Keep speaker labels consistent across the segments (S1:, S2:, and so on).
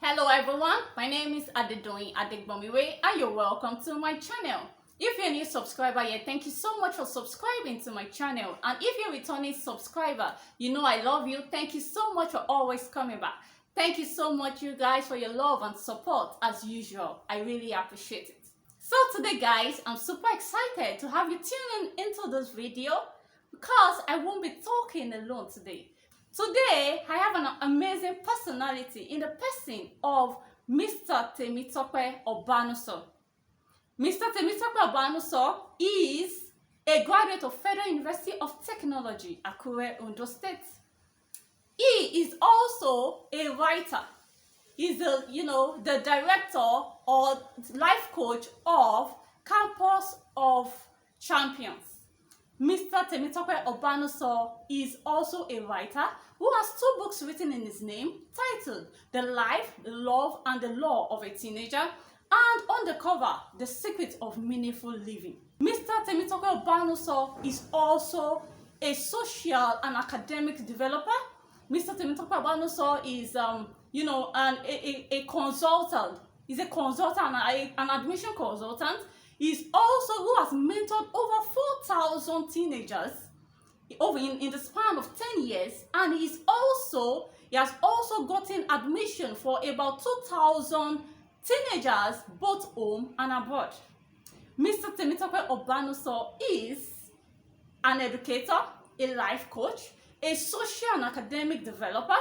S1: Hello everyone, my name is ADEDOYIN and you're welcome to my channel. If you're a new subscriber here, thank you so much for subscribing to my channel. And if you're a returning subscriber, you know I love you. Thank you so much for always coming back. Thank you so much, you guys, for your love and support as usual. I really appreciate it. So today, guys, I'm super excited to have you tune into this video because I won't be talking alone today. Today, I have an amazing personality in the person of Mr. TEMITOPE Obanuso. Mr. TEMITOPE Obanuso is a graduate of Federal University of Technology, Akure, Ondo State. He is also a writer. He's the director or life coach of Campus of Champions. Mr. TEMITOPE Obanuso is also a writer who has 2 books written in his name titled The Life, the Love, and the Law of a Teenager and Undercover, The Secret of Meaningful Living. Mr. TEMITOPE Obanuso is also a social and academic developer. Mr. TEMITOPE Obanuso is, a consultant. He's a consultant, an admission consultant. He's also who has mentored over 4,000 teenagers in the span of 10 years, and he has also gotten admission for about 2,000 teenagers both home and abroad. Mr. TEMITOPE Obanuso is an educator, a life coach, a social and academic developer,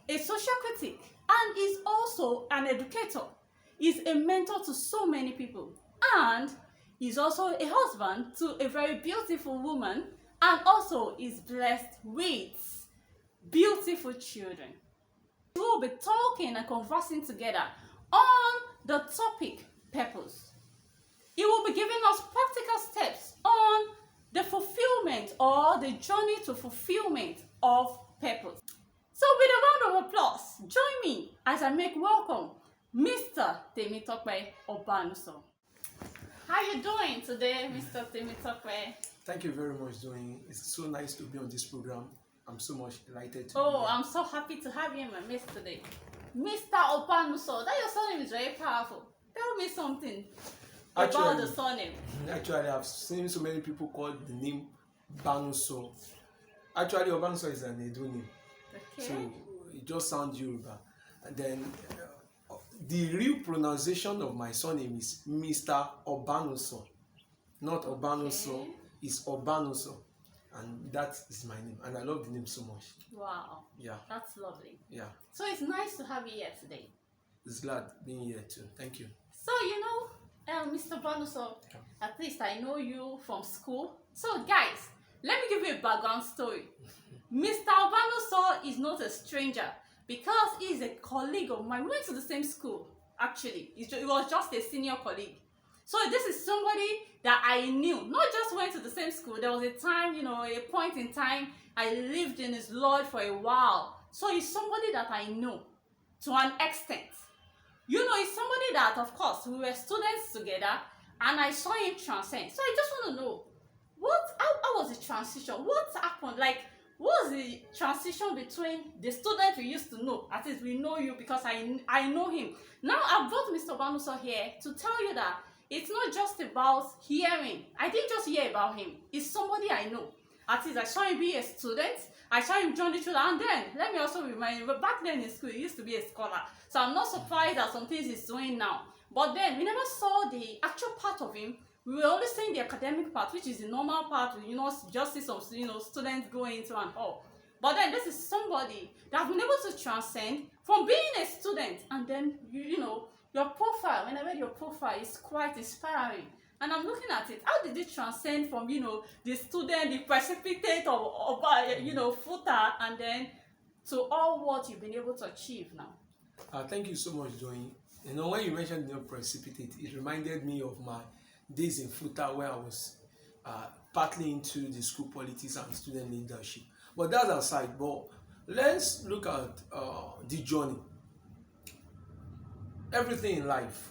S1: a social critic, and is also an educator. He's a mentor to so many people, and he's also a husband to a very beautiful woman, and also is blessed with beautiful children. We will be talking and conversing together on the topic purpose. He will be giving us practical steps on the fulfillment or the journey to fulfillment of purpose. So with a round of applause, join me as I make welcome Mr. TEMITOPE Obanuso. How are you doing today, Mr. TEMITOPE?
S2: Thank you very much, Doyin. It's so nice to be on this program. I'm so much delighted to be
S1: Oh,
S2: here.
S1: I'm so happy to have you in my midst today. Mr. Obanuso, that your surname is very powerful. Tell me something about the surname.
S2: Actually, I've seen so many people call the name Banuso. Actually, Obanuso is an Edo name.
S1: Okay.
S2: So it just sounds Yoruba. And then the real pronunciation of my surname is Mr. Obanuso. Not Obanuso,
S1: Okay.
S2: it's Obanuso. And that is my name. And I love the name so much.
S1: Wow.
S2: Yeah.
S1: That's lovely.
S2: Yeah.
S1: So it's nice to have you here today.
S2: It's glad being here too. Thank you.
S1: So, Mr. Obanuso, at least I know you from school. So, guys, let me give you a background story. Mr. Obanuso is not a stranger because he is a colleague of mine. We went to the same school, actually. It was just a senior colleague. So this is somebody that I knew, not just went to the same school. There was a time, a point in time, I lived in his lodge for a while. So he's somebody that I know to an extent. He's somebody that, of course, we were students together and I saw him transcend. So I just want to know, how was the transition? What happened? Like, what was the transition between the student we used to know? At least we know you because I know him. Now I've brought Mr. Obanuso here to tell you that it's not just about hearing. I didn't just hear about him. It's somebody I know. At least I saw him be a student. I saw him join the children. And then, let me also remind you, but back then in school, he used to be a scholar. So I'm not surprised at some things he's doing now. But then, we never saw the actual part of him. We were only seeing the academic part, which is the normal part. Just see some, students going into and all. But then, this is somebody that has been able to transcend from being a student. And then, your profile, when I read your profile, is quite inspiring. And I'm looking at it. How did it transcend from, the student, the precipitate of footer, and then to all what you've been able to achieve now?
S2: Thank you so much, Doyin. When you mentioned the name precipitate, it reminded me of my days in footer where I was partly into the school politics and student leadership. But that's aside. But let's look at the journey. Everything in life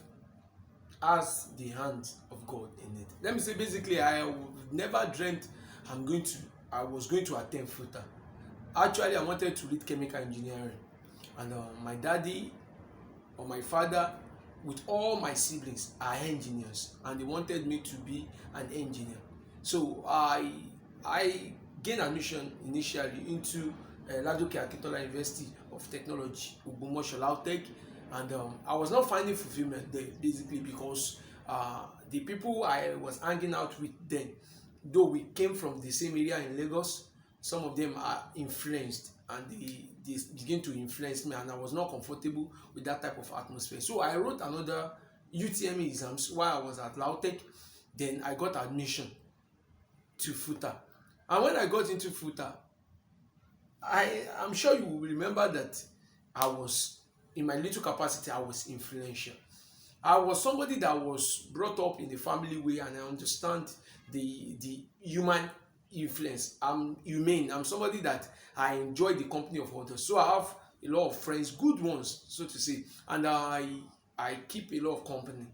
S2: has the hand of God in it. Let me say, basically, I never dreamt I was going to attend FUTA. Actually, I wanted to read chemical engineering, and my daddy or my father, with all my siblings, are engineers, and they wanted me to be an engineer. So I gained admission initially into Ladoke Akintola University of Technology, Obanuso, THWT, and I was not finding fulfillment there, basically because the people I was hanging out with then, though we came from the same area in Lagos, some of them are influenced, and they begin to influence me, and I was not comfortable with that type of atmosphere. So I wrote another UTME exams while I was at LAUTECH. Then I got admission to FUTA, and when I got into FUTA, I'm sure you will remember that I was, in my little capacity, I was influential. I was somebody that was brought up in the family way, and I understand the human influence. I'm humane. I'm somebody that I enjoy the company of others. So I have a lot of friends, good ones, so to say, and I keep a lot of company.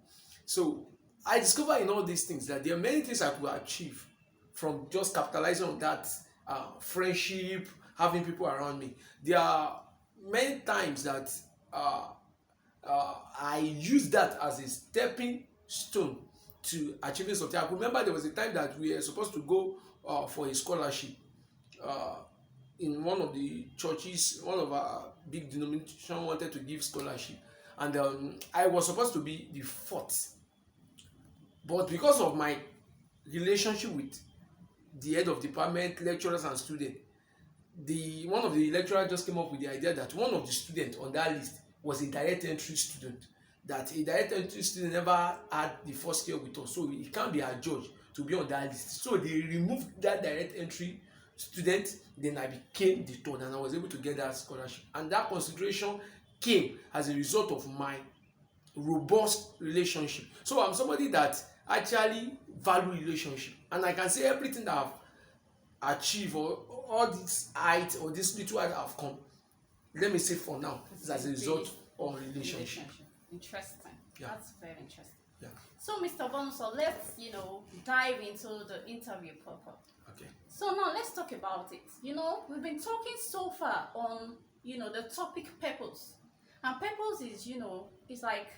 S2: So I discovered in all these things that there are many things I could achieve from just capitalizing on that friendship, having people around me. There are many times that I use that as a stepping stone to achieving something. I remember there was a time that we were supposed to go for a scholarship in one of the churches. One of our big denomination wanted to give scholarship, and I was supposed to be the fourth, but because of my relationship with the head of department, lecturers and students, one of the lecturers just came up with the idea that one of the students on that list was a direct entry student, that a direct entry student never had the first year with us, so he can't be a judge to be on that list. So they removed that direct entry student. Then I became the third, and I was able to get that scholarship, and that consideration came as a result of my robust relationship. So I'm somebody that actually value relationship, and I can say everything that I've achieved, or all this height or this little height I've come, let me say for now, is as a result of relationship.
S1: Interesting.
S2: Yeah.
S1: That's very interesting.
S2: Yeah.
S1: So, Mr. Obanuso, let's dive into the interview proper.
S2: Okay.
S1: So now let's talk about it. We've been talking so far on the topic purpose, and purpose is it's like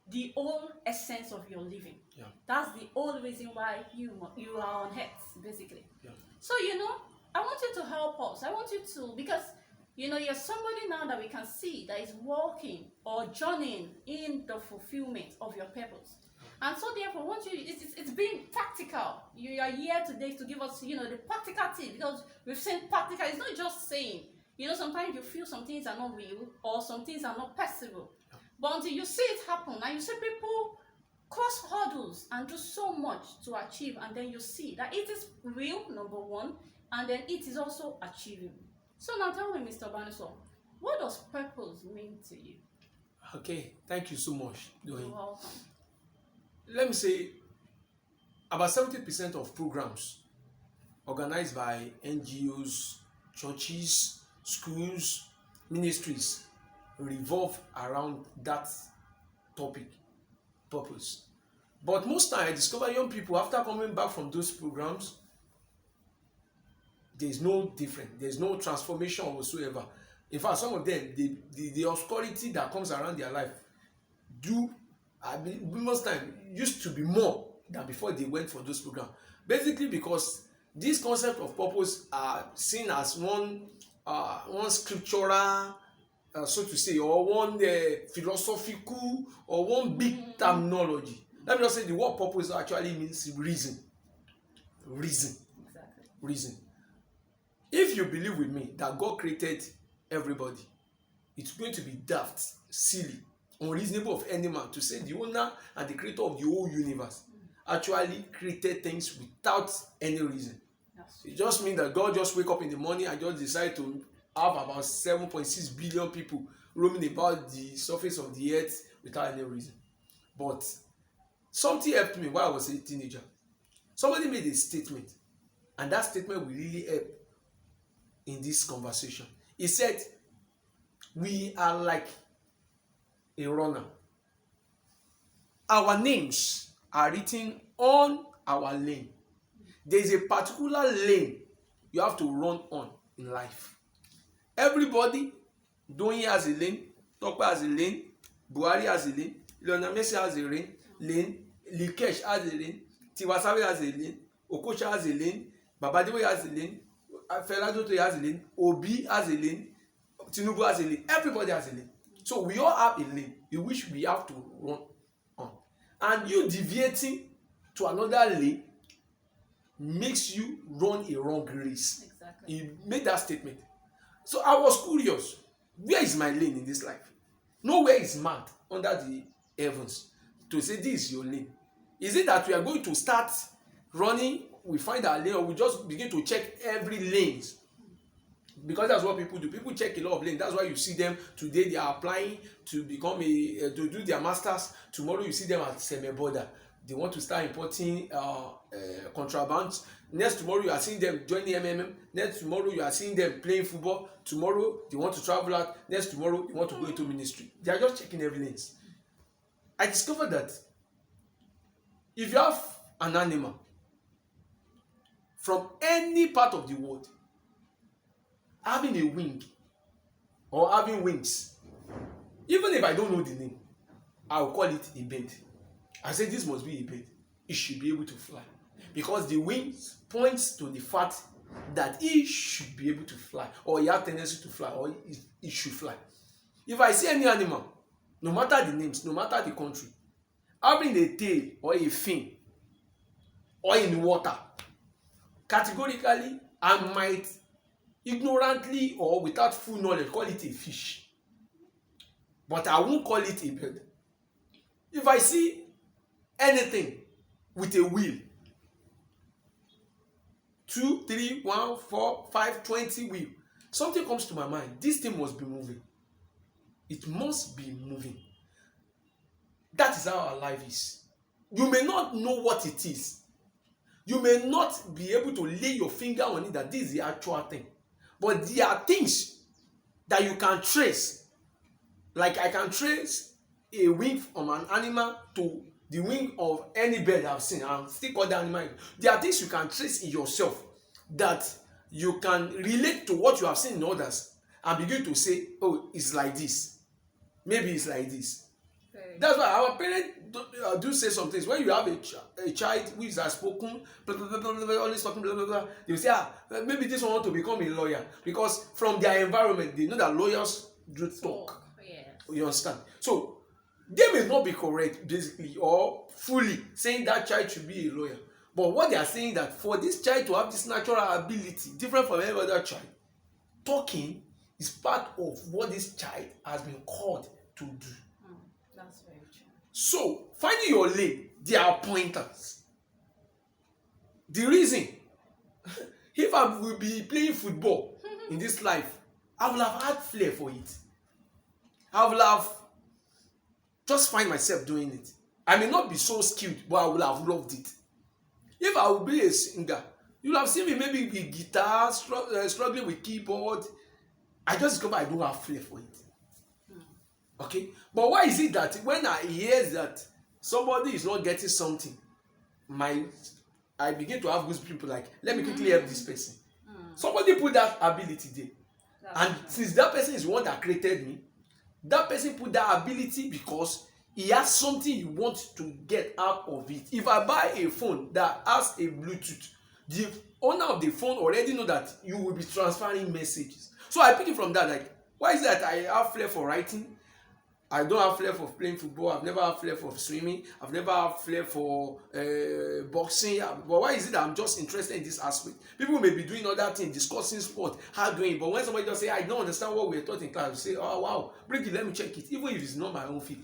S1: the whole essence of your living.
S2: Yeah.
S1: That's the whole reason why you are on earth, basically.
S2: Yeah.
S1: So I want you to help us. I want you to, because you're somebody now that we can see that is walking or journeying in the fulfillment of your purpose. And so therefore, it's being practical. You are here today to give us, the practical tip, because we've seen practical. It's not just saying, sometimes you feel some things are not real or some things are not possible. But until you see it happen, and you see people cross hurdles and do so much to achieve, and then you see that it is real, number one, and then it is also achievable. So now tell me, Mr. Obanuso, what does purpose mean to you?
S2: Okay, thank you so much.
S1: You're welcome.
S2: Let me say, about 70% of programs organized by NGOs, churches, schools, ministries revolve around that topic, purpose. But most times I discover young people, after coming back from those programs, there's no difference, there's no transformation whatsoever. In fact, some of them, the obscurity that comes around their life most time used to be more than before they went for those programs. Basically because this concept of purpose are seen as one scriptural, so to say, or one philosophical, or one big terminology. Let me just say the word purpose actually means reason.
S1: Exactly.
S2: Reason. If you believe with me that God created everybody, it's going to be daft, silly, unreasonable of any man to say the owner and the creator of the whole universe actually created things without any reason.
S1: Yes.
S2: It just means that God just wake up in the morning and just decide to have about 7.6 billion people roaming about the surface of the earth without any reason. But something helped me while I was a teenager. Somebody made a statement, and that statement will really help in this conversation. He said, we are like a runner. Our names are written on our lane. There is a particular lane you have to run on in life. Everybody, Doyin has a lane, Tope has a lane, Buhari has a lane, Lionel Messi has a lane, Likesh has a lane, Tiwa Savage has a lane, Okocha has a lane, Babadebo has a lane, Fela Kuti has a lane, Obi has a lane, Tinubu has a lane, everybody has a lane. So we all have a lane in which we have to run on. And you deviating to another lane makes you run a wrong race.
S1: Exactly.
S2: He made that statement. So I was curious, where is my lane in this life? Nowhere is marked under the heavens to say this is your lane. Is it that we are going to start running, we find our lane, or we just begin to check every lanes? Because that's what people do. People check a lot of lanes. That's why you see them today, they are applying to become to do their masters. Tomorrow you see them at semi-border. They want to start importing contraband. Next tomorrow you are seeing them joining MMM. Next tomorrow you are seeing them playing football. Tomorrow they want to travel out. Next tomorrow they want to go into ministry. They are just checking every lanes. I discovered that if you have an animal from any part of the world having a wing or having wings, even if I don't know the name, I will call it a bird. I say this must be a bird. It should be able to fly, because the wings points to the fact that it should be able to fly, or it has tendency to fly, or it should fly. If I see any animal, no matter the names, no matter the country, having a tail or a fin or in water, categorically I might ignorantly or without full knowledge call it a fish, but I won't call it a bird. If I see anything with a wheel, 2, 3, 1, 4, 5, 20 wheel, something comes to my mind. This thing must be moving. It must be moving. That is how our life is. You may not know what it is. You may not be able to lay your finger on it that this is the actual thing. But there are things that you can trace. Like I can trace a wing from an animal to the wing of any bird I've seen and still call the animal. There are things you can trace in yourself that you can relate to what you have seen in others and begin to say, oh, it's like this. Maybe it's like this. That's why our parents do say some things. When you have a child who is outspoken, always talking, they will say, maybe this one want to become a lawyer, because from their environment they know that lawyers do talk.
S1: Yes.
S2: You understand? So they may not be correct basically or fully saying that child should be a lawyer, but what they are saying that for this child to have this natural ability different from every other child, talking is part of what this child has been called to do.
S1: That's very true.
S2: So, finding your lane, there are pointers. The reason, if I will be playing football in this life, I will have had flair for it. I will have just find myself doing it. I may not be so skilled, but I will have loved it. If I will be a singer, you will have seen me maybe with guitar, struggling with keyboard. I just discovered I don't have flair for it. Okay, but why is it that when I hear that somebody is not getting something, I begin to have those people like, let me quickly help this person. Somebody put that ability there, and since that person is the one that created me, that person put that ability because he has something he wants to get out of it. If I buy a phone that has a Bluetooth, the owner of the phone already know that you will be transferring messages. So I pick it from that, like, why is that I have flair for writing? I don't have flair for playing football. I've never had flair for swimming. I've never had flair for boxing. But why is it that I'm just interested in this aspect? People may be doing other things, discussing sport, how doing. But when somebody just say, I don't understand what we're taught in class, you say, oh, wow, bring it, let me check it. Even if it's not my own field.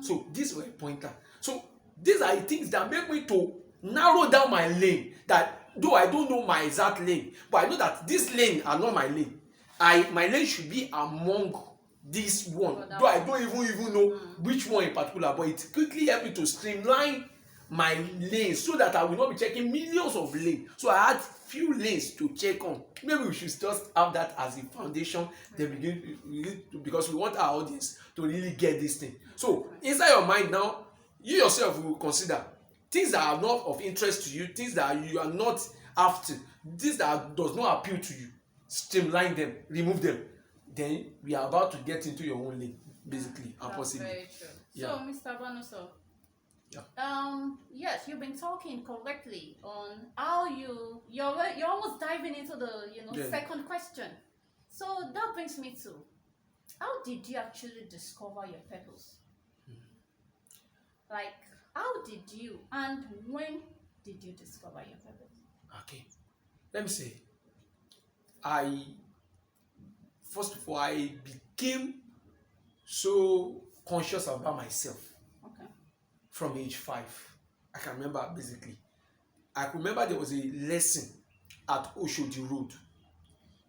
S2: So this was a pointer. So these are the things that make me to narrow down my lane. That though I don't know my exact lane, but I know that this lane are not my lane. My lane should be among this one, though I don't even know which one in particular, but it quickly helped me to streamline my lanes so that I will not be checking millions of lanes. So I had few lanes to check on. Maybe we should just have that as a foundation. Then begin because we want our audience to really get this thing. So inside your mind now, you yourself will consider things that are not of interest to you, things that you are not after, things that does not appeal to you. Streamline them, remove them. Then we are about to get into your own lane. basically, and
S1: That's
S2: possibly.
S1: very true.
S2: Yeah.
S1: So, Mr. Obanuso,
S2: Yeah.
S1: yes, you've been talking correctly on how you're almost diving into the
S2: Yeah.
S1: second question. So that brings me to, how did you actually discover your purpose? Like, how did you and when did you discover your purpose?
S2: Okay. Let me say, first of all, I became so conscious about myself
S1: Okay.
S2: from age 5. I can remember basically. I could remember there was a lesson at Oshodi Road.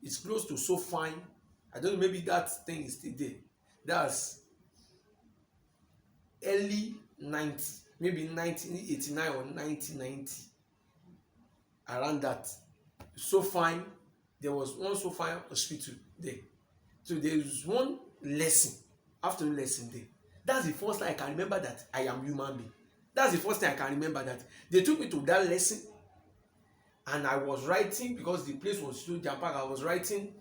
S2: It's close to So Fine. I don't know, maybe that thing is still there. That's early 90, maybe 1989 or 1990. Around that. So Fine, there was one So Fine hospital there. So there was one lesson, afternoon lesson there. That's the first time I can remember that I am human being. That's the first time I can remember that they took me to that lesson, and I was writing, because the place was so jam-packed. I was writing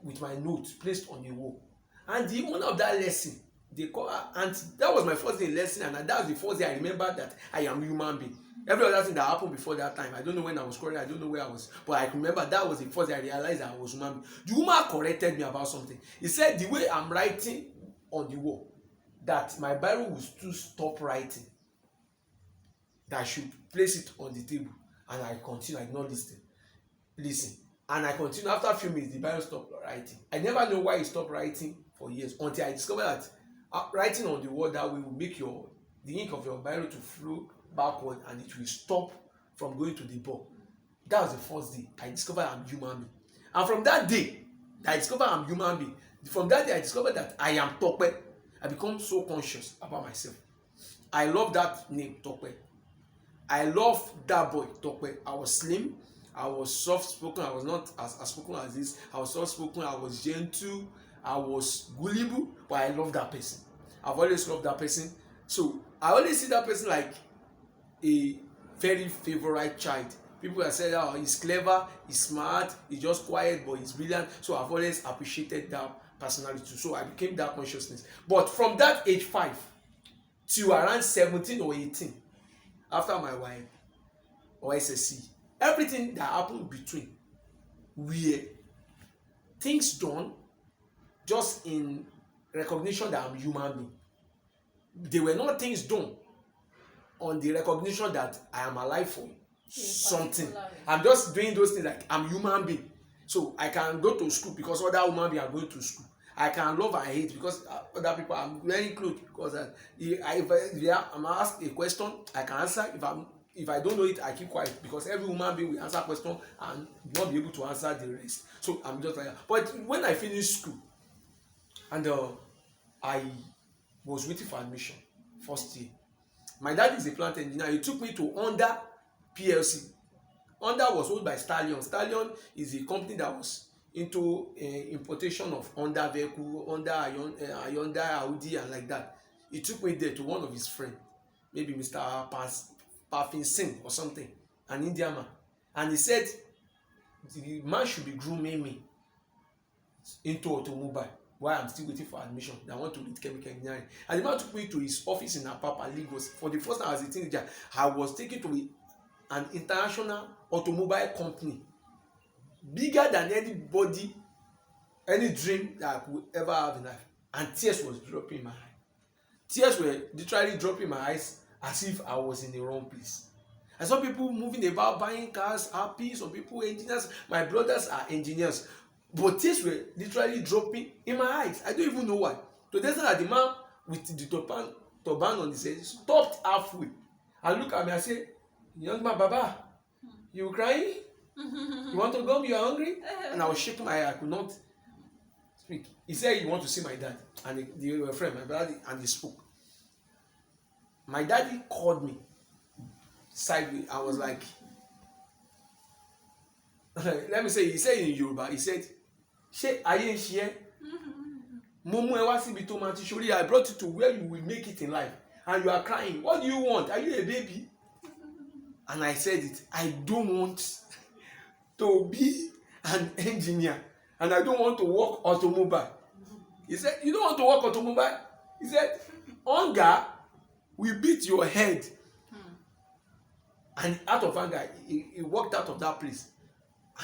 S2: with my notes placed on the wall. And the owner of that lesson, they call her auntie. That was my first day in lesson, and that was the first day I remember that I am human being. Every other thing that happened before that time, I don't know when I was crying, I don't know where I was, but I remember that was the first day I realized that I was human being. The woman corrected me about something. He said the way I'm writing on the wall, that my Bible will still stop writing, that I should place it on the table, and I continue. I did not listen, and I continue. After a few minutes, the Bible stopped writing. I never know why it stopped writing for years, until I discovered that writing on the wall that way will make the ink of your Bible to flow backward, and it will stop from going to the ball. That was the first day I discovered I'm human being. And from that day that I discovered I'm human being, from that day I discovered that I am Tope. I become so conscious about myself. I love that name, Tope. I love that boy, Tope. I was slim, I was soft spoken, I was not as spoken as this. I was soft spoken, I was gentle, I was gullible, but I love that person. I've always loved that person. So I always see that person like a very favorite child. People have said, oh, he's clever, he's smart, he's just quiet, but he's brilliant. So I've always appreciated that personality too. So I became that consciousness. But from that age 5 till around 17 or 18, after my wife or SSC, everything that happened between were things done just in recognition that I'm human being. They were not things done on the recognition that I am alive for something. I'm just doing those things like I'm human being. So I can go to school because other human beings are going to school. I can love and hate because other people are wearing clothes. Because if I'm asked a question, I can answer. If I don't know it, I keep quiet, because every human being will answer question and not be able to answer the rest. So I'm just like that. But when I finished school and I was waiting for admission first year, my dad is a plant engineer. He took me to Under PLC. Under was owned by Stallion. Stallion is a company that was into importation of Honda vehicle, Honda, Hyundai, Audi, and like that. He took me there to one of his friends, maybe Mr. Parfin Singh or something, an Indian man, and he said the man should be grooming me into automobile while I'm still waiting for admission. I want to read chemical engineering, and the man took me to his office in Apapa, Lagos. For the first time as a teenager, I was taken to an international automobile company, bigger than anybody, any dream that I could ever have in life, and tears was dropping in my eye. Tears were literally dropping in my eyes, as if I was in the wrong place. I saw people moving about, buying cars, happy. Some people engineers. My brothers are engineers, but tears were literally dropping in my eyes. I don't even know why. So that's why the man with the turban on his head stopped halfway and looked at me and said, "Young man, Baba, you crying? You want to go? You are hungry?" And I was shaking my head. I could not speak. He said, "You want to see my dad?" And they were friends, my brother, and they spoke. My daddy called me sideways. I was like, let me say, he said in Yoruba, he said, "Ṣé ayé ń ṣe ẹ́? Mo mú ẹ wá síbi tó máa ti ṣorí. I brought you to where you will make it in life, and you are crying. What do you want? Are you a baby?" And I said it. I don't want to be an engineer, and I don't want to work automobile. He said, "You don't want to work automobile? He said, hunger will beat your head. And out of anger, he walked out of that place.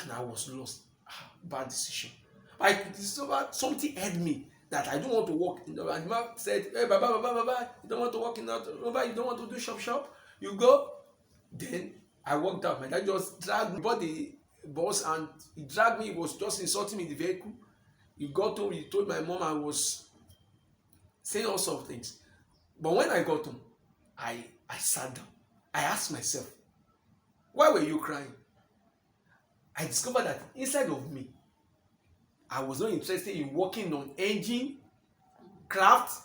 S2: And I was lost. Bad decision. I could discover something held me that I don't want to walk. And the man said, hey, Baba, you don't want to walk in that, Baba, you don't want to do shop. You go. Then I walked out. My dad just dragged me, bought the bus, and he dragged me. He was just insulting me in the vehicle. He got home, he told my mom I was saying all sorts of things. But when I got home, I sat down. I asked myself, why were you crying? I discovered that inside of me, I was not interested in working on engine, craft,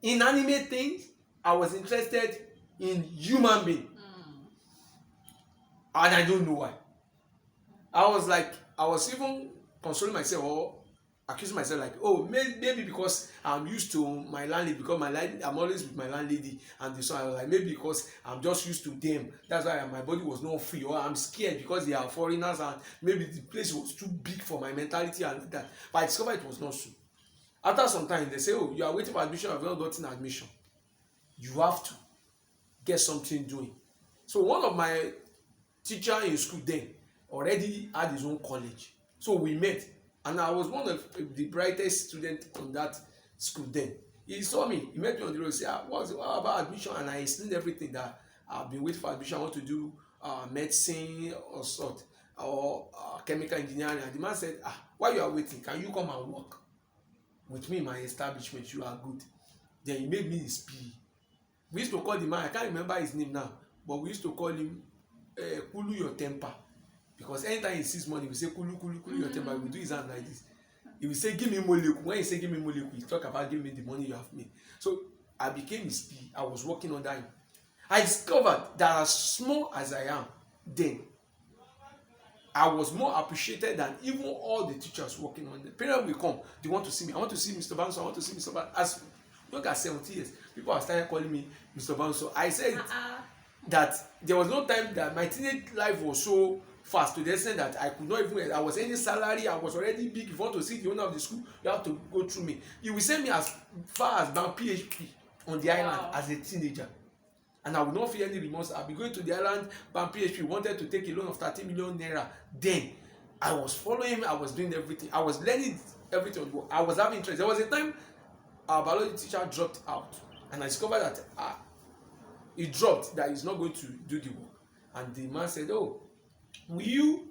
S2: inanimate things. I was interested in human being. And I don't know why. I was even consoling myself or accusing myself like, oh, maybe because I'm used to my landlady, because I'm always with my landlady, and so I was like, maybe because I'm just used to them, that's why my body was not free, or I'm scared because they are foreigners and maybe the place was too big for my mentality and like that. But I discovered it was not so. After some time, they say, oh, you are waiting for admission, I've not gotten admission. You have to get something doing. So one of my teachers in school then already had his own college. So we met. And I was one of the brightest students on that school then. He saw me, he met me on the road, he said, what about admission? And I explained everything that I've been waiting for admission. I want to do medicine or sort, or chemical engineering. And the man said, while you are waiting, can you come and work with me in my establishment? You are good. Then he made me his PE. We used to call the man, I can't remember his name now, but we used to call him Kulu your temper. Because anytime he sees money, we say, Kulu your temper. We do his hand like this. He will say, give me moleku. When he say, give me moleku, he talk about give me the money you have made. So I became his PE. I was working under him. I discovered that as small as I am then, I was more appreciated than even all the teachers working on the parents will come. They want to see me. I want to see Mr. Banso. I want to see Mr. Banso. As young as 70 years, people are starting calling me Mr. Banso. I said that there was no time that my teenage life was so fast to the extent that I could not even, I was any salary, I was already big. If you want to see the owner of the school, you have to go through me. He will send me as far as down PHP on the island as a teenager. And I would not feel any remorse. I'll be going to the island, BAM PHP wanted to take a loan of 30 million naira. Then I was following him, I was doing everything. I was learning everything on the work. I was having interest. There was a time our biology teacher dropped out. And I discovered that he dropped, that he's not going to do the work. And the man said, oh, will you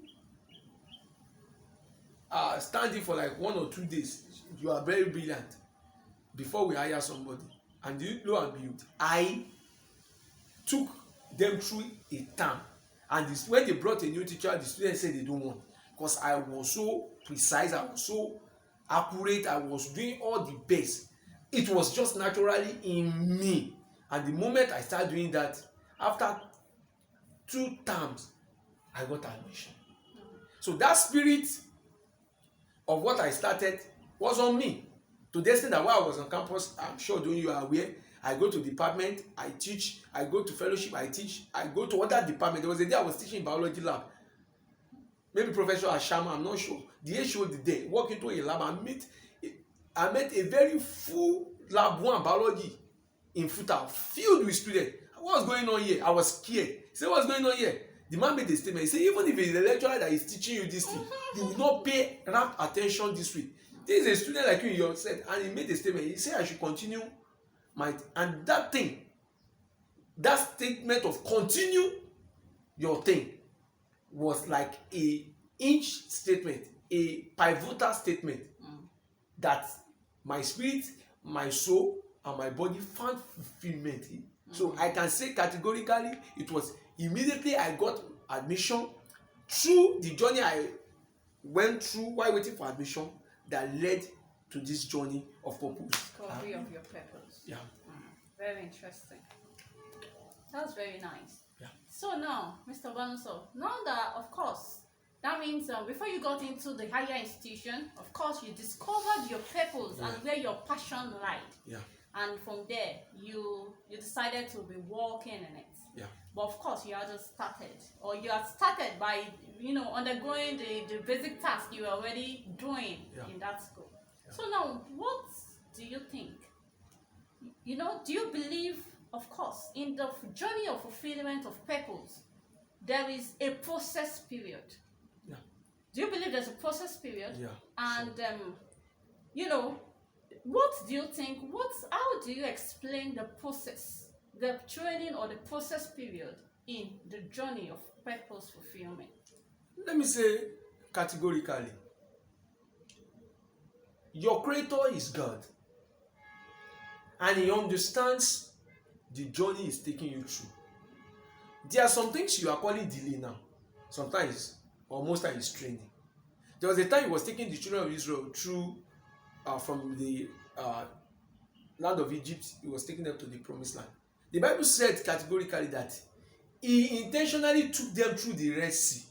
S2: stand in for like 1 or 2 days? You are very brilliant. Before we hire somebody. And lo and behold, I took them through a term. And when they brought a new teacher, the students said they don't want. Because I was so precise, I was so accurate, I was doing all the best. It was just naturally in me. And the moment I started doing that, after 2 terms, I got admission. So that spirit of what I started was on me. To the extent that while I was on campus, I'm sure you are aware, I go to department, I teach, I go to fellowship, I teach, I go to other departments. There was a day I was teaching biology lab. Maybe Professor Ashama, I'm not sure. The HO the day, walk into a lab and I met a very full lab 1 biology in Futa, filled with students. What's going on here? I was scared. He said, what's going on here? The man made a statement. He said, even if it's the lecturer that is teaching you this thing, you will not pay rapt attention this week. This is a student like you yourself, and he made a statement. He said, I should continue and that thing, that statement of continue your thing was like a inch statement, a pivotal statement that my spirit, my soul, and my body found fulfillment in. So I can say categorically, it was immediately I got admission through the journey I went through while waiting for admission that led to this journey of purpose.
S1: Discovery of your purpose.
S2: Yeah.
S1: Very interesting. That's very nice.
S2: Yeah.
S1: So now, Mr. Obanuso, now that, of course, that means before you got into the higher institution, of course, you discovered your purpose and where your passion lied.
S2: Yeah.
S1: And from there, you decided to be working in it.
S2: Yeah.
S1: But of course, you had just started, or you had started by, undergoing the basic task you were already doing in that school. Yeah. So now, what do you think? You know, do you believe, of course, in the journey of fulfillment of purpose, there is a process period?
S2: Yeah.
S1: Do you believe there's a process period?
S2: Yeah.
S1: And, you know, what do you think, how do you explain the process, the training or the process period in the journey of purpose fulfillment?
S2: Let me say categorically, your creator is God, and he understands the journey he's taking you through. There are some things you are calling delay now. Sometimes, or most times, it's training. There was a time he was taking the children of Israel through from the land of Egypt. He was taking them to the promised land. The Bible said categorically that he intentionally took them through the Red Sea.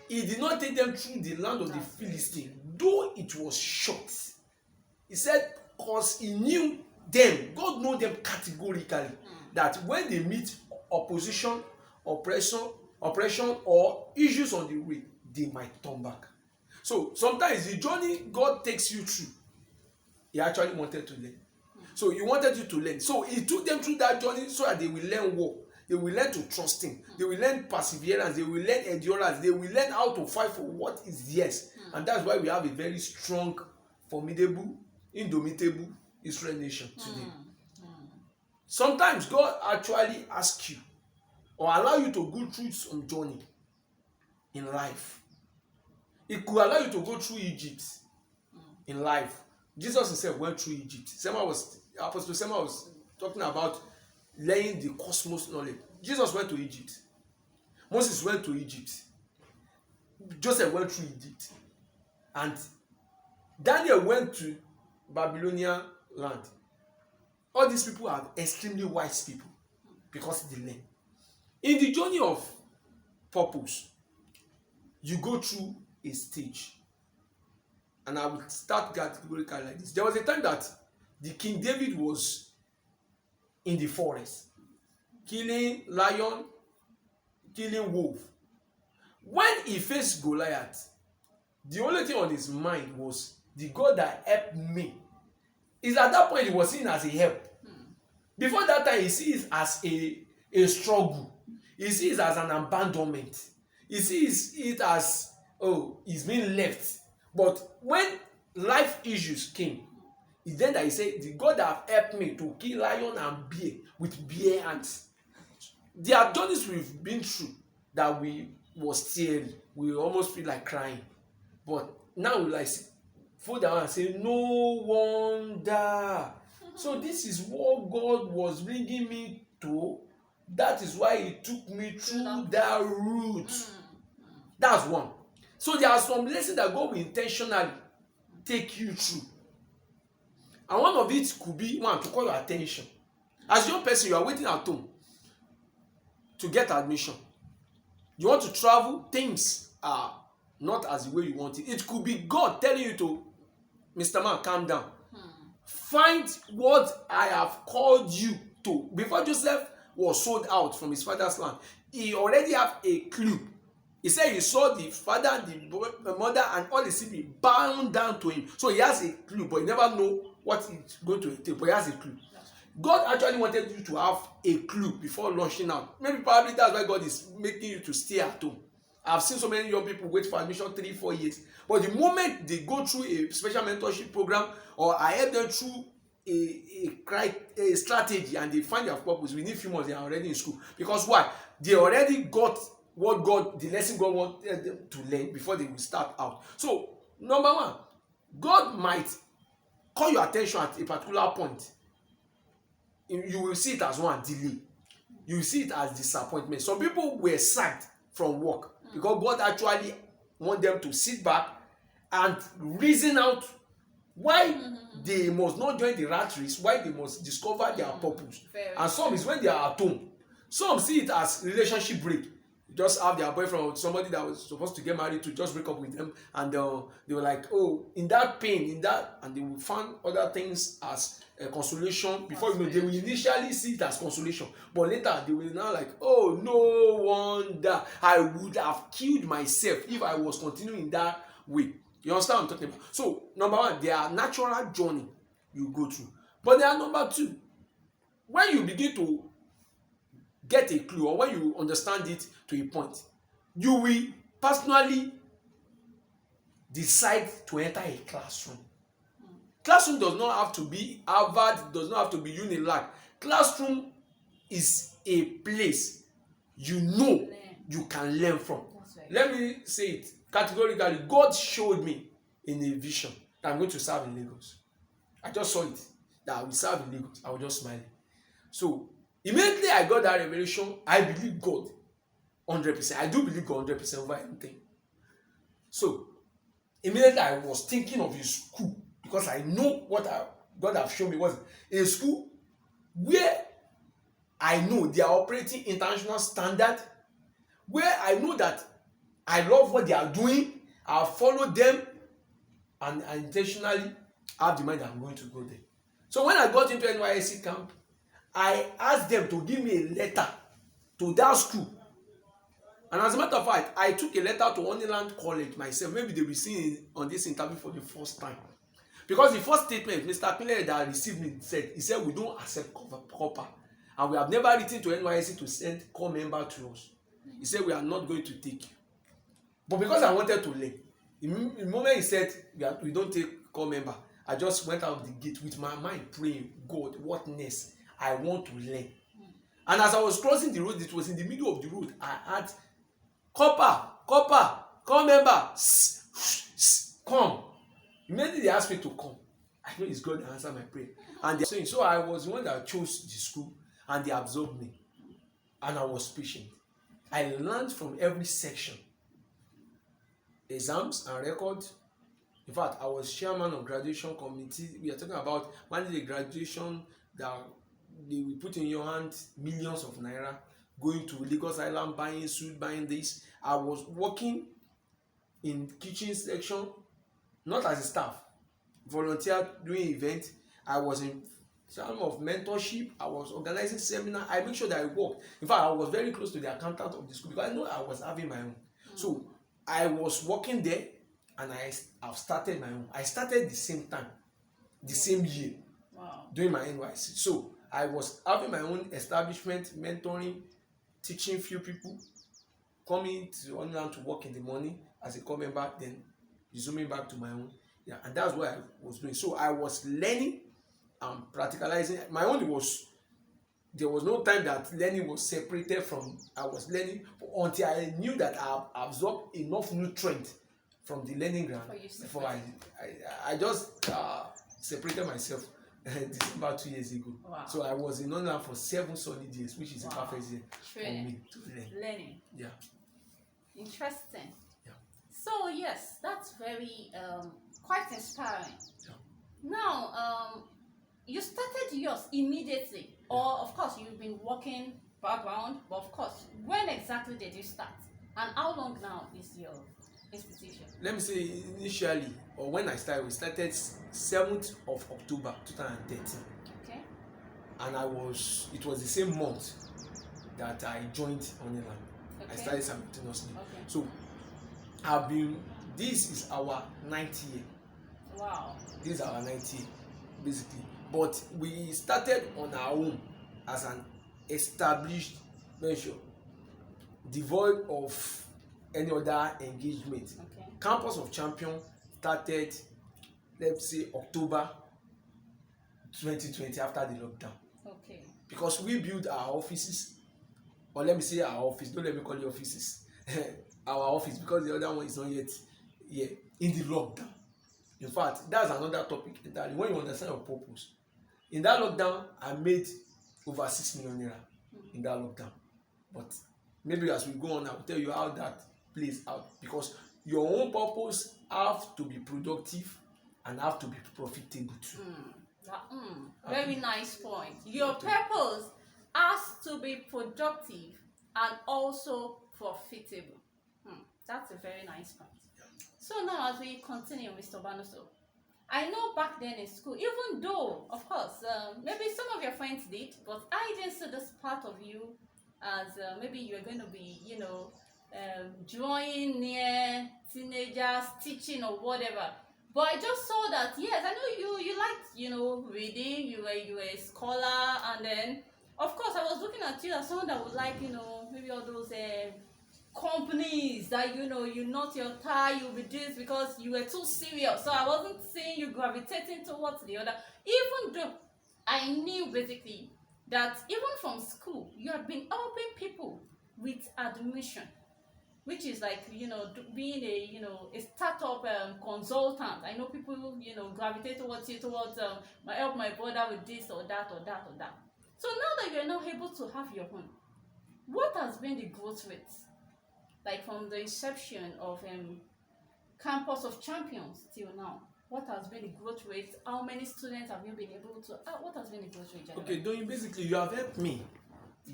S2: He did not take them through the land of the Philistines, though it was short. He said, because he knew them, God knows them categorically, that when they meet opposition, oppression, or issues on the way, they might turn back. So sometimes the journey God takes you through, he actually wanted to learn. So he wanted you to learn. So he took them through that journey so that they will learn war. They will learn to trust him. They will learn perseverance. They will learn endurance. They will learn how to fight for what is theirs. And that's why we have a very strong, formidable, indomitable Israel nation today. Sometimes God actually asks you or allow you to go through some journey in life. It could allow you to go through Egypt in life. Jesus himself went through Egypt. Apostle Sema was talking about learning the cosmos knowledge. Jesus went to Egypt. Moses went to Egypt. Joseph went through Egypt. And Daniel went to Babylonian land. All these people are extremely wise people because they learn. In the journey of purpose, you go through a stage. And I will start categorically like this. There was a time that the King David was in the forest, killing lion, killing wolf. When he faced Goliath, the only thing on his mind was the God that helped me. Is at that point he was seen as a help. Before that time, he sees it as a struggle. He sees it as an abandonment. He sees it as, oh, he's being left. But when life issues came, it's then that he said, the God that helped me to kill lion and bear with bare hands. There are journeys we've been through that we was teary. We almost feel like crying. But now we like fall down and say, no wonder. So this is what God was bringing me to. That is why he took me through that route. That's one. So there are some lessons that God will intentionally take you through. And one of it could be, one, to call your attention. As a young person, you are waiting at home to get admission. You want to travel, things are not as the way you want it. It could be God telling you to, Mr. Man, calm down. Find what I have called you to. Before Joseph was sold out from his father's land, he already have a clue. He said he saw the father, the mother, and all the siblings bound down to him. So he has a clue, but he never know what it's going to take. But he has a clue. God actually wanted you to have a clue before launching out. Maybe probably that's why God is making you to stay at home. I've seen so many young people wait for admission 3-4 years. But the moment they go through a special mentorship program, or I help them through a strategy and they find their purpose, within a few months they are already in school. Because why? They already got what God, the lesson God wanted them to learn before they will start out. So, number one, God might call your attention at a particular point. You will see it as one, delay. You will see it as disappointment. Some people were sacked from work because God actually want them to sit back and reason out why they must not join the rat race, why they must discover their purpose. And some is when they are at home. Some see it as relationship break. Just have their boyfriend or somebody that was supposed to get married to just break up with them, and they were like, oh, in that pain, in that, and they will find other things as a consolation. Before you know, they will initially see it as consolation, but later they will now like, oh, no wonder I would have killed myself if I was continuing that way. You understand what I'm talking about? So number one, their natural journey you go through. But then number two, when you begin to get a clue or when you understand it to a point, you will personally decide to enter a classroom. Classroom does not have to be Harvard, does not have to be Unilag. Classroom is a place you know you can learn from.
S1: Right.
S2: Let me say it categorically. God showed me in a vision that I'm going to serve in Lagos. I just saw it that I will serve in Lagos. I was just smiling. So immediately I got that revelation, I believe God 100%. I do believe God 100% over anything. So immediately I was thinking of his school because I know what God have shown me was a school where I know they are operating international standard, where I know that I love what they are doing, I follow them, and I intentionally have the mind that I'm going to go there. So when I got into NYSC camp, I asked them to give me a letter to that school. And as a matter of fact, I took a letter to Honeyland College myself. Maybe they will see on this interview for the first time. Because the first statement Mr. Pinley that received me said, he said, we don't accept copper. And we have never written to NYSC to send core member to us. He said, we are not going to take you. But because I wanted to learn, the moment he said, we don't take core member, I just went out of the gate with my mind praying, God, what next? I want to learn. And as I was crossing the road, it was in the middle of the road, I had core member, come. Immediately they asked me to come. I know it's God that answered my prayer. And they're saying, so I was the one that chose the school and they absorbed me. And I was patient. I learned from every section. Exams and records. In fact, I was chairman of graduation committee. We are talking about managing the graduation that they will put in your hand millions of naira, going to Lagos Island, buying suit, buying this. I was working in kitchen section, not as a staff, volunteer doing events. I was in some of mentorship. I was organizing seminar. I make sure that I worked. In fact, I was very close to the accountant of the school because I know I was having my own. So I was working there and I've started my own. I started the same time, the same year, doing my NYC. So I was having my own establishment, mentoring, teaching few people, coming to online to work in the morning as a core member, then resuming back to my own. Yeah, and that's what I was doing. So I was learning and practicalizing. My own was, there was no time that learning was separated from, I was learning until I knew that I absorbed enough nutrient from the learning ground before I just separated myself December 2 years ago. Wow. So I was in online for 7 solid years, which is a perfect year for me to learn.
S1: Learning.
S2: Yeah.
S1: Interesting.
S2: Yeah.
S1: So yes, that's very quite inspiring.
S2: Yeah.
S1: Now, you started yours immediately, or of course you've been working background, but of course, when exactly did you start? And how long now is your institution? Let
S2: me say initially, or when I started, we started 7th of October 2013.
S1: Okay.
S2: And it was the same month that I joined Honeyland. Okay. I started simultaneously. Okay. So this is our 9th year.
S1: Wow.
S2: This is our 9th year, basically. But we started on our own as an established venture, devoid of any other engagement. Okay. Campus of Champion started, let's say, October 2020 after the lockdown. Okay. Because we built our offices, or let me say our office, don't let me call it offices, our office, because the other one is not yet here, in the lockdown. In fact, that's another topic entirely. When you understand your purpose, in that lockdown, I made over 6 million naira in that lockdown. But maybe as we go on, I will tell you how that plays out, because your own purpose have to be productive and have to be profitable too.
S1: Very nice point. Your purpose has to be productive and also profitable. That's a very nice point. So now as we continue, Mr. Obanuso, I know back then in school, even though, of course, maybe some of your friends did, but I didn't see this part of you as maybe you're going to be, drawing near teenagers, teaching or whatever. But I just saw that, yes, I know you liked, reading, you were a scholar, and then of course I was looking at you as someone that would like, maybe all those companies that you knot your tie, you'll be this because you were too serious. So I wasn't seeing you gravitating towards the other, even though I knew basically that even from school you had been helping people with admission, which is like being a startup consultant. I know people gravitate towards you towards help my brother with this or that or that or that. So now that you're not able to have your own, what has been the growth rate, like from the inception of Campus of Champions till now? What has been the growth rate? How many students have you been able to what has been the growth rate generally?
S2: Okay, Doyin, basically you have helped me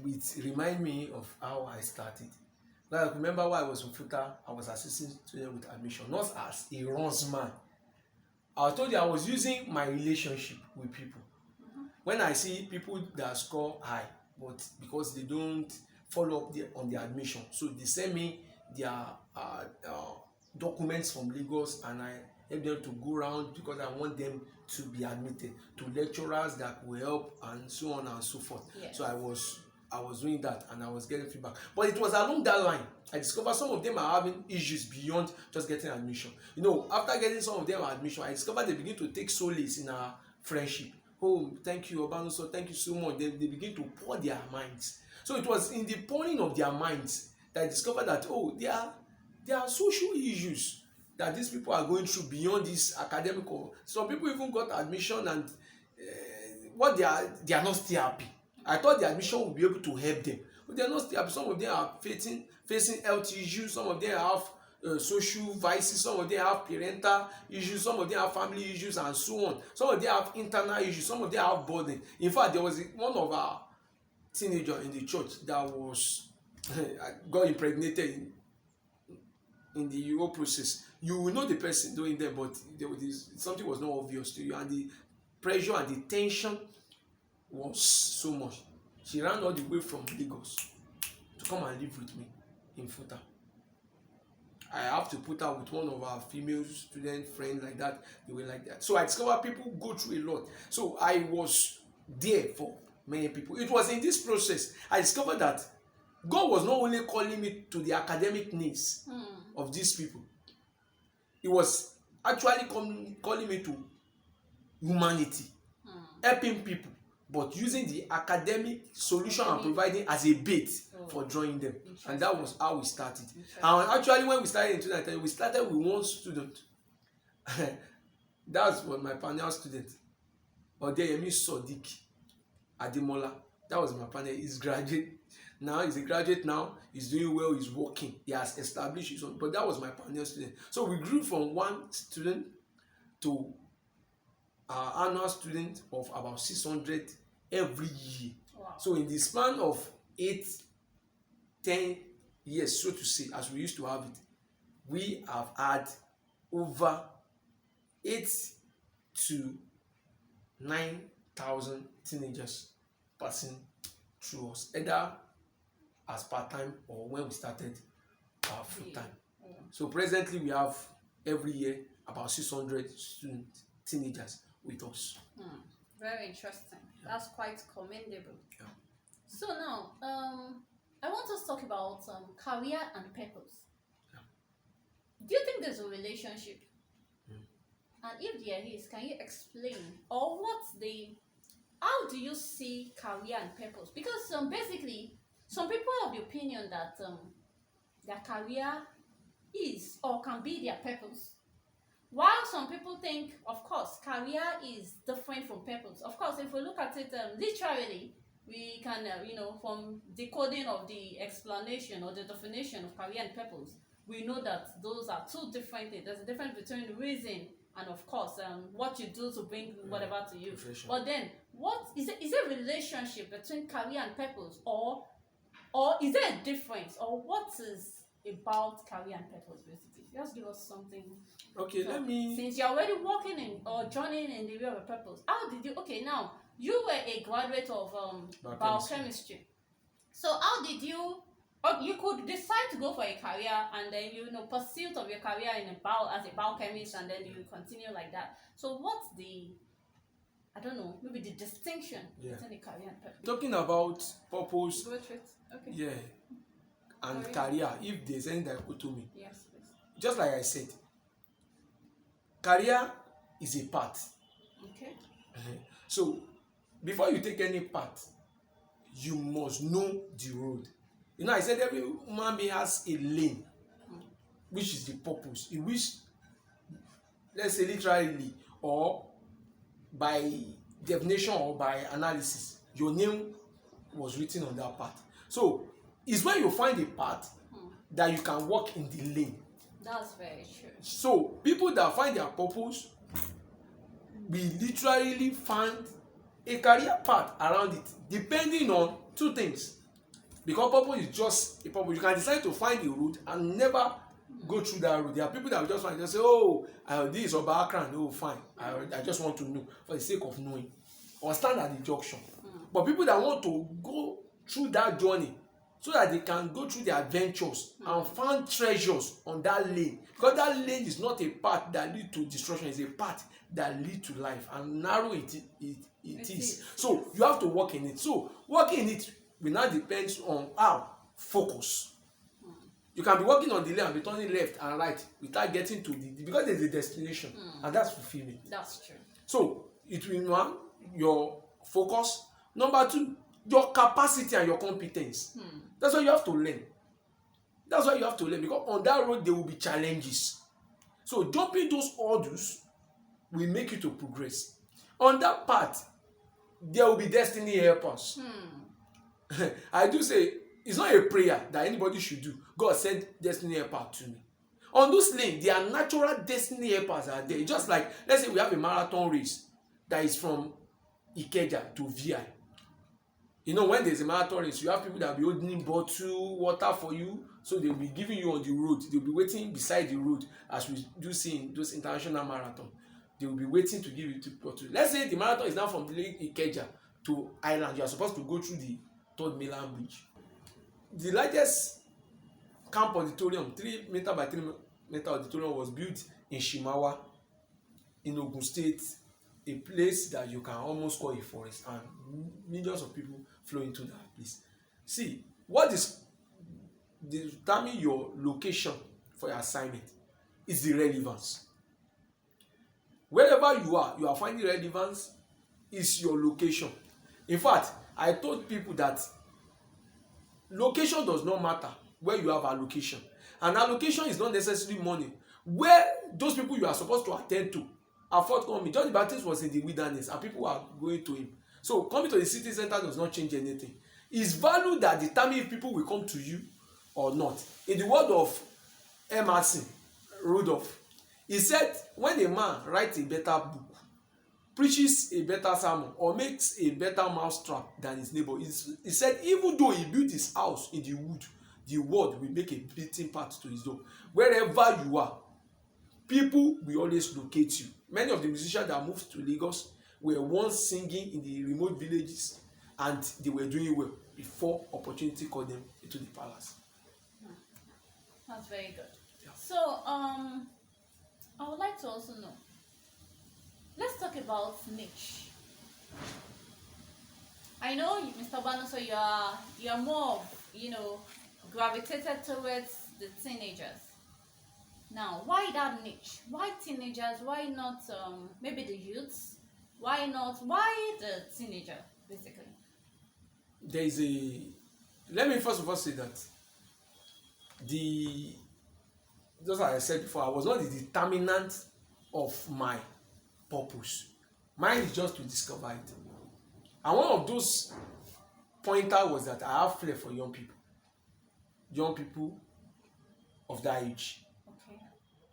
S2: with remind me of how I started. Like, remember why I was in FUTA, I was assisting students with admission, not as a runs man. I told you I was using my relationship with people. When I see people that score high, but because they don't follow up on their admission, so they send me their documents from Lagos, and I help them to go around because I want them to be admitted to lecturers that will help and so on and so forth. Yes. So I was doing that and I was getting feedback. But it was along that line I discovered some of them are having issues beyond just getting admission. After getting some of them admission, I discovered they begin to take solace in our friendship. Oh, thank you, Obanuso, thank you so much. They begin to pour their minds. So it was in the pouring of their minds that I discovered that, there are social issues that these people are going through beyond this academic. Some people even got admission and they are not still happy. I thought the admission would be able to help them, but they are not still happy. Some of them are facing health issues, some of them have social vices, some of them have parental issues, some of them have family issues and so on. Some of them have internal issues, some of them have burden. In fact, there was one of our teenagers in the church that was got impregnated in the whole process. You will know the person doing that, but something was not obvious to you, and the pressure and the tension was so much. She ran all the way from Lagos to come and live with me in FUTA. I have to put her with one of our female student friends like that. They were like that. So I discovered people go through a lot. So I was there for many people. It was in this process I discovered that God was not only calling me to the academic needs of these people. He was actually calling me to humanity, helping people, but using the academic solution and providing as a bait for drawing them. And that was how we started. And actually, when we started in 2010, we started with one student. That was my panel student, Odeyemi Sodiq Ademola. That was my panel. He's graduate now. He's a graduate now. He's doing well. He's working. He has established his own. But that was my panel student. So we grew from one student to annual student of about 600 every year. Wow. So in the span of 8-10 years, so to say, as we used to have it, we have had over 8,000 to 9,000 teenagers passing through us, either as part-time or when we started full-time. Yeah. So presently we have every year about 600 teenagers with us.
S1: Very interesting. Yeah. That's quite commendable.
S2: Yeah.
S1: So now, I want us to talk about career and purpose. Yeah. Do you think there's a relationship? And if there is, can you explain, or how do you see career and purpose? Because basically, some people have the opinion that their career is or can be their purpose. While some people think, of course, career is different from purpose. Of course, if we look at it literally, we can, from decoding of the explanation or the definition of career and purpose, we know that those are two different things. There's a difference between reason and, of course, what you do to bring whatever to you. But then, what is there a relationship between career and purpose, or is there a difference, or what is about career and purpose, basically? Just give us something.
S2: Okay, let me.
S1: Since you're already working in or joining in the way of a purpose, how did you? Okay, now you were a graduate of biochemistry. So how did you Or you could decide to go for a career and then pursuit of your career in as a biochemist, and then you continue like that. So what's the, I don't know, maybe the distinction between a career and purpose?
S2: Talking about purpose,
S1: Go through it. Okay.
S2: yeah, and career, if there's any dichotomy,
S1: Yes, please.
S2: just like I said, career is a path.
S1: Okay.
S2: So before you take any path, you must know the road. You know, I said every human being has a lane, which is the purpose, in which, let's say literally, or by definition or by analysis, your name was written on that path. So it's when you find a path that you can walk in the lane.
S1: That's very true.
S2: So people that find their purpose, we literally find a career path around it, depending on two things. Because purpose is just a purpose. You can decide to find a route and never go through that route. There are people that will just find, just say, oh, this is Oba Akran. Oh, fine. I just want to know for the sake of knowing, or stand at the junction. But people that want to go through that journey so that they can go through their adventures and find treasures on that lane. Because that lane is not a path that leads to destruction, it's a path that leads to life, and narrow it is. So you have to work in it. So working in it will now depends on how focus. You can be working on the lane and be turning left and right without getting to the, because there's a destination, and that's fulfillment.
S1: That's true.
S2: So it will, one, your focus. Number two, your capacity and your competence. That's what you have to learn. That's what you have to learn, because on that road there will be challenges. So jumping those hurdles will make you to progress. On that path, there will be destiny helpers. I do say, it's not a prayer that anybody should do. God send destiny helper to me. On those lanes, there are natural destiny helpers are there. Just like, let's say we have a marathon race that is from Ikeja to VI. You know, when there's a marathon race, you have people that will be holding bottle water for you, so they'll be giving you on the road. They'll be waiting beside the road, as we do see in those international marathon. They will be waiting to give you the bottle. Let's say the marathon is now from Lake Ikeja to Island. You are supposed to go through the Third Mainland Bridge. The largest camp auditorium, 3 meter by 3 meter auditorium, was built in Shimawa, in Ogun State, a place that you can almost call a forest, and millions of people flow into that place. See, what is determine your location for your assignment is the relevance. Wherever you are finding relevance is your location. In fact, I told people that location does not matter where you have allocation. And allocation is not necessarily money. Where those people you are supposed to attend to are forthcoming. John the Baptist was in the wilderness and people are going to him. So coming to the city center does not change anything. It's value that determines if people will come to you or not. In the word of Emerson Rudolph, he said, when a man writes a better book, preaches a better sermon, or makes a better mousetrap than his neighbor, he said, even though he built his house in the wood, the word will make a beating path to his door. Wherever you are, people will always locate you. Many of the musicians that moved to Lagos were once singing in the remote villages, and they were doing well before opportunity called them into the palace.
S1: That's very good.
S2: Yeah.
S1: So, I would like to also know, let's talk about niche. I know, Mr. Obanuso, you are more, gravitated towards the teenagers. Now, why that niche? Why teenagers? Why not maybe the youths? Why the teenager, basically?
S2: There is let me first of all say that just like I said before, I was not the determinant of my purpose. Mine is just to discover it. And one of those pointer was that I have flair for young people of that age.
S1: Okay.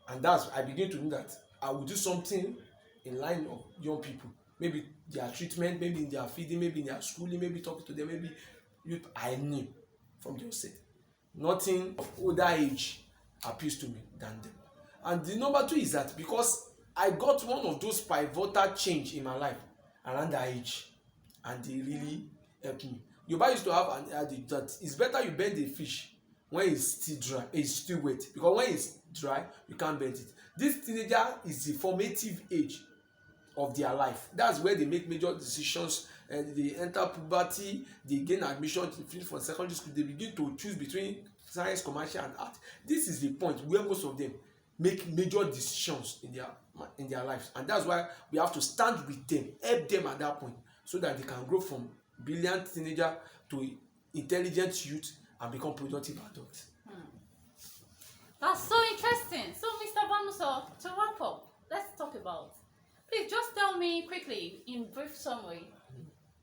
S2: And I begin to know that I will do something in line of young people. Maybe their treatment, maybe in their feeding, maybe in their schooling, maybe talking to them, maybe I knew from the outset. Nothing of older age appeals to me than them. And the number two is that because I got one of those pivotal change in my life around that age, and they really helped me. Yoruba used to have an adage that it's better you bend a fish when it's still dry, it's still wet, because when it's dry you can't bend it. This teenager is the formative age of their life. That's where they make major decisions, and they enter puberty, they gain admission to finish from secondary school, they begin to choose between science, commercial and art. This is the point where most of them make major decisions in their lives, and that's why we have to stand with them, help them at that point, so that they can grow from brilliant teenager to intelligent youth and become productive adults.
S1: That's so interesting. So, Mr. Obanuso, to wrap up, let's talk about. Please just tell me quickly, in brief summary,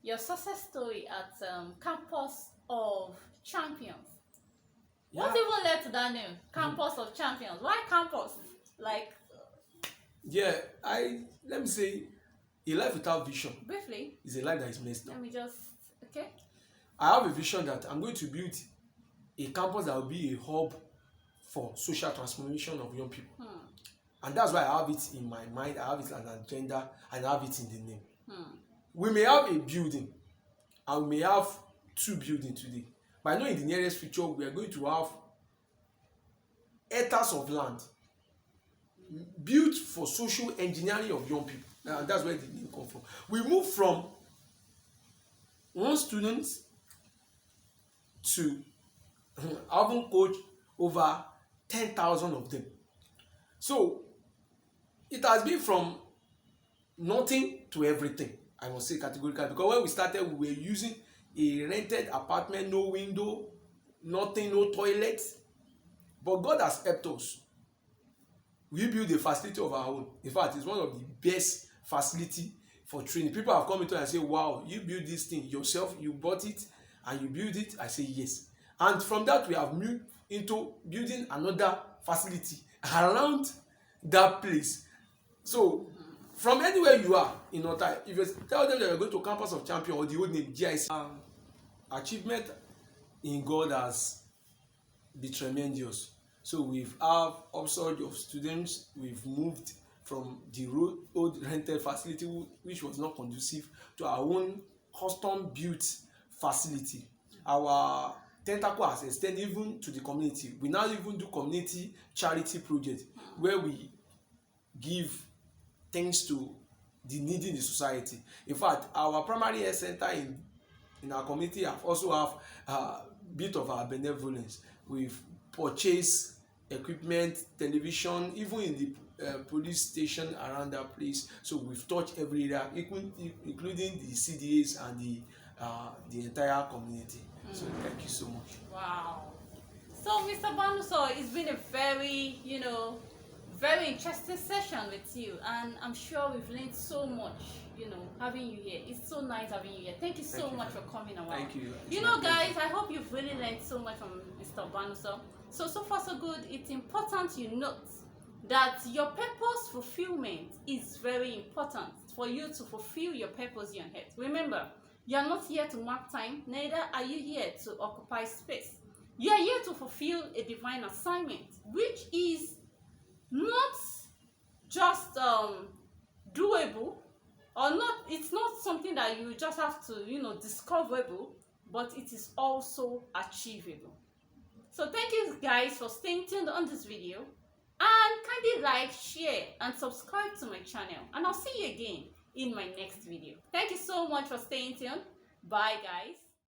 S1: your success story at Campus of Champions.
S2: Yeah.
S1: What even led to that name, Campus of Champions? Why campus? Like,
S2: Yeah, let me say, a life without vision
S1: briefly,
S2: is a life that is messed up.
S1: let me just, okay?
S2: I have a vision that I'm going to build a campus that will be a hub for social transformation of young people. And that's why I have it in my mind, I have it as an agenda, and I have it in the name. We may have a building, and we may have 2 buildings today, but I know in the nearest future we are going to have hectares of land built for social engineering of young people. And that's where the name comes from. We move from 1 student to having coached over 10,000 of them. So it has been from nothing to everything, I must say categorically, because when we started we were using a rented apartment, no window, nothing, no toilet, but God has helped us. We build a facility of our own. In fact, it's one of the best facility for training. People have come into and say, wow, you build this thing yourself, you bought it and you build it. I say yes. And from that we have moved into building another facility around that place. So from anywhere you are in Ota, if you tell them that you're going to Campus of Champion or the old name GIC, achievement in God has been tremendous. So we've have upsurge of students. We've moved from the old rented facility, which was not conducive, to our own custom built facility. Our tentacle has extended even to the community. We now even do community charity projects where we give things to the needy in the society. In fact, our primary health center in our community have also have a bit of our benevolence. We've purchased equipment, television, even in the police station around that place. So we've touched every area, including the CDAs and the entire community. So thank you so much.
S1: Wow. So, Mr. Obanuso, it's been a very, very interesting session with you, and I'm sure we've learned so much, having you here. It's so nice having you here. Thank you so much for coming around.
S2: Thank you.
S1: Guys, I hope you've really learned so much from Mr. Obanuso. So far so good. It's important you note that your purpose fulfillment is very important for you to fulfill your purpose here on earth. Remember, you are not here to mark time, neither are you here to occupy space. You are here to fulfill a divine assignment, which is not just doable, or not, it's not something that you just have to discoverable, but it is also achievable. So thank you guys for staying tuned on this video, and kindly like, share and subscribe to my channel, and I'll see you again in my next video. Thank you so much for staying tuned. Bye guys.